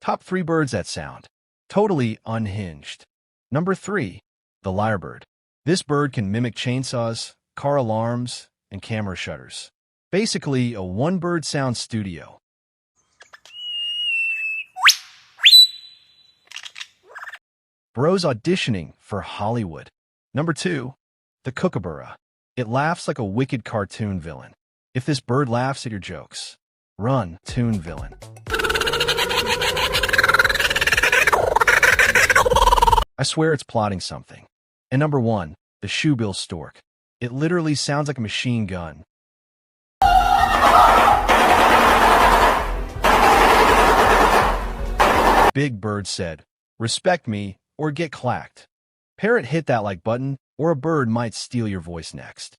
Top 3 birds that sound totally unhinged. Number 3. The lyrebird. This bird can mimic chainsaws, car alarms, and camera shutters. Basically, a one-bird sound studio. Bros auditioning for Hollywood. Number 2. The kookaburra. It laughs like a wicked cartoon villain. If this bird laughs at your jokes, run, toon villain. I swear it's plotting something. And number 1, the shoebill stork. It literally sounds like a machine gun. Big Bird said, "Respect me or get clacked." Parrot hit that like button, or a bird might steal your voice next.